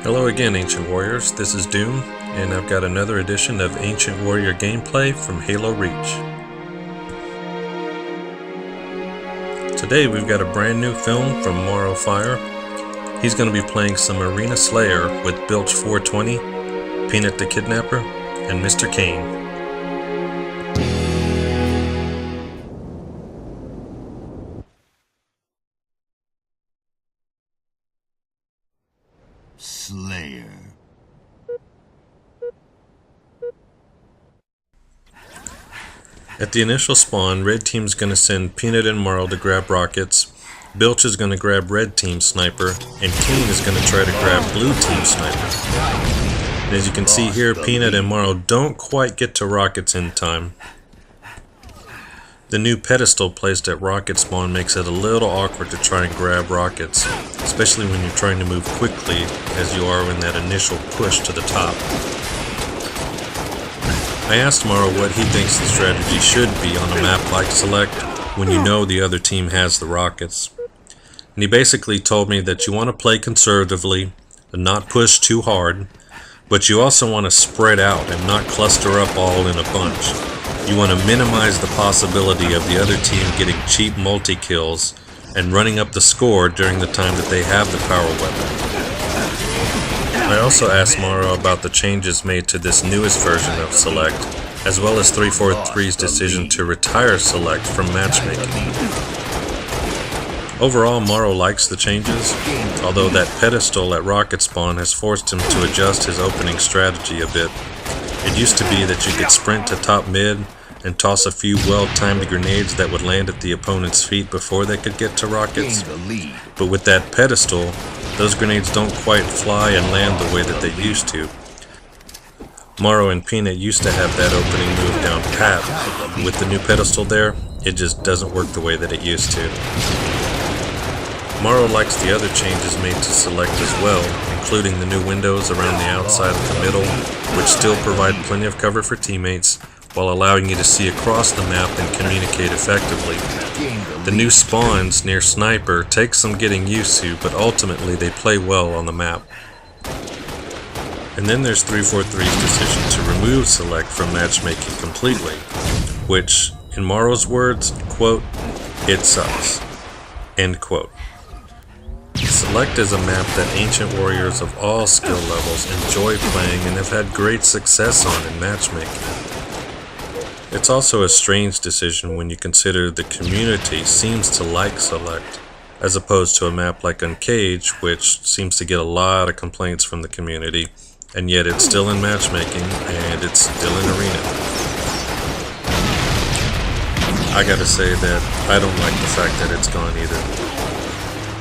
Hello again, Ancient Warriors. This is Doom, and I've got another edition of Ancient Warrior gameplay from Halo Reach. Today we've got a brand new film from Mauro Fire. He's going to be playing some Arena Slayer with Bilch 420, PNut the Kidnapper, and Mr. Kane. Slayer. At the initial spawn, Red Team's going to send PNut and Mauro to grab rockets, Bilch is going to grab Red Team Sniper, and Kane is going to try to grab Blue Team Sniper. And as you can see here, PNut and Mauro don't quite get to rockets in time. The new pedestal placed at rocket spawn makes it a little awkward to try and grab rockets, especially when you're trying to move quickly as you are in that initial push to the top. I asked Mauro what he thinks the strategy should be on a map like Select when you know the other team has the rockets. And he basically told me that you want to play conservatively and not push too hard, but you also want to spread out and not cluster up all in a bunch. You want to minimize the possibility of the other team getting cheap multi-kills and running up the score during the time that they have the power weapon. I also asked Mauro about the changes made to this newest version of Select, as well as 343's decision to retire Select from matchmaking. Overall, Mauro likes the changes, although that pedestal at rocket spawn has forced him to adjust his opening strategy a bit. It used to be that you could sprint to top mid and toss a few well-timed grenades that would land at the opponent's feet before they could get to rockets. But with that pedestal, those grenades don't quite fly and land the way that they used to. Mauro and PNut used to have that opening move down pat. With the new pedestal there, it just doesn't work the way that it used to. Mauro likes the other changes made to Select as well, including the new windows around the outside of the middle, which still provide plenty of cover for teammates, while allowing you to see across the map and communicate effectively. The new spawns near Sniper take some getting used to, but ultimately they play well on the map. And then there's 343's decision to remove Select from matchmaking completely, which, in Mauro's words, quote, "It sucks," end quote. Select is a map that Ancient Warriors of all skill levels enjoy playing and have had great success on in matchmaking. It's also a strange decision when you consider the community seems to like Select, as opposed to a map like Uncaged, which seems to get a lot of complaints from the community, and yet it's still in matchmaking and it's still in Arena. I gotta say that I don't like the fact that it's gone either.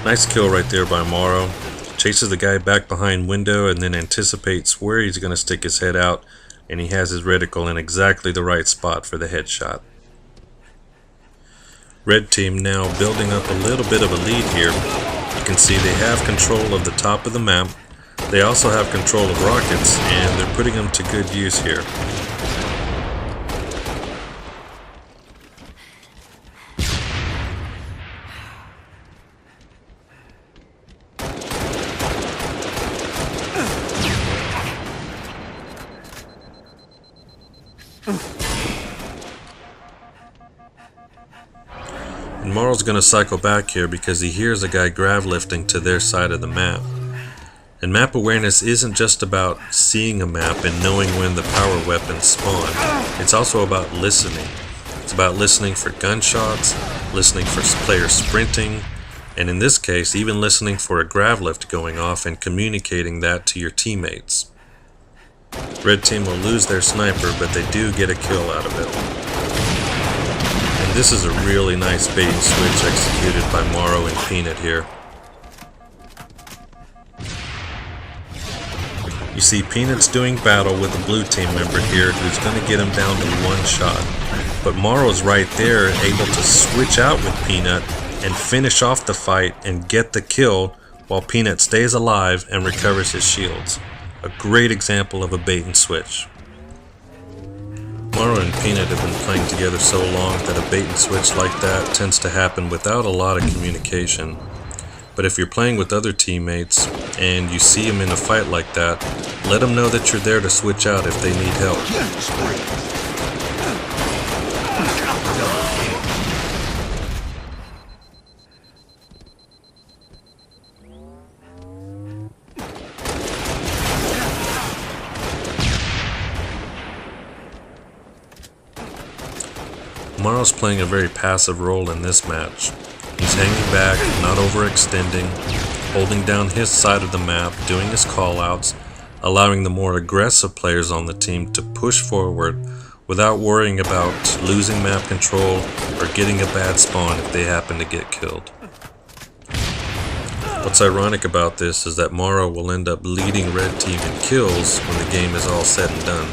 Nice kill right there by Mauro. Chases the guy back behind window and then anticipates where he's gonna stick his head out, and he has his reticle in exactly the right spot for the headshot. Red Team now building up a little bit of a lead here. You can see they have control of the top of the map. They also have control of rockets, and they're putting them to good use here. And Mauro's going to cycle back here because he hears a guy grav lifting to their side of the map. And map awareness isn't just about seeing a map and knowing when the power weapons spawn. It's also about listening. It's about listening for gunshots, listening for players sprinting, and in this case, even listening for a grav lift going off and communicating that to your teammates. Red Team will lose their sniper, but they do get a kill out of it. And this is a really nice bait and switch executed by Mauro and PNut here. You see PNut's doing battle with a blue team member here who's going to get him down to one shot. But Mauro's right there able to switch out with PNut and finish off the fight and get the kill while PNut stays alive and recovers his shields. A great example of a bait and switch. Mauro and PNut have been playing together so long that a bait and switch like that tends to happen without a lot of communication. But if you're playing with other teammates and you see them in a fight like that, let them know that you're there to switch out if they need help. Mauro's playing a very passive role in this match. He's hanging back, not overextending, holding down his side of the map, doing his callouts, allowing the more aggressive players on the team to push forward without worrying about losing map control or getting a bad spawn if they happen to get killed. What's ironic about this is that Mauro will end up leading red team in kills when the game is all said and done.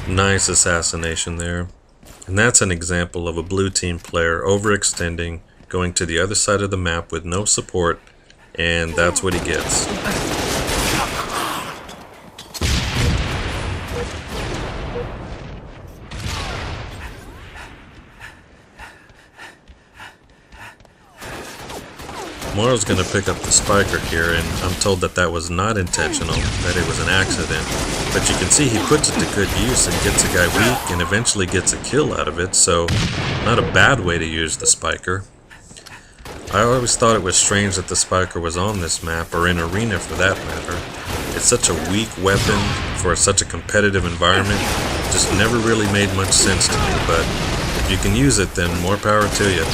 Nice assassination there. And that's an example of a blue team player overextending, going to the other side of the map with no support, and that's what he gets. Mauro's going to pick up the spiker here, and I'm told that that was not intentional, that it was an accident. But you can see he puts it to good use and gets a guy weak and eventually gets a kill out of it, so not a bad way to use the spiker. I always thought it was strange that the spiker was on this map, or in Arena for that matter. It's such a weak weapon for such a competitive environment, it just never really made much sense to me, but if you can use it, then more power to you.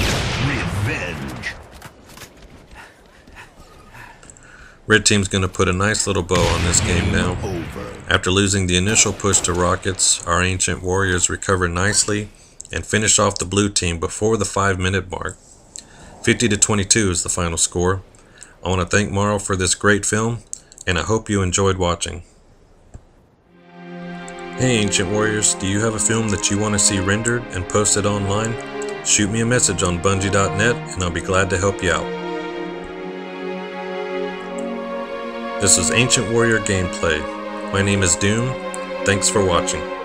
Red team's going to put a nice little bow on this game now. After losing the initial push to rockets, our ancient warriors recover nicely and finish off the blue team before the 5-minute mark. 50-22 is the final score. I want to thank Mauro for this great film, and I hope you enjoyed watching. Hey Ancient Warriors, do you have a film that you want to see rendered and posted online? Shoot me a message on bungie.net and I'll be glad to help you out. This is Ancient Warrior Gameplay. My name is Doom. Thanks for watching.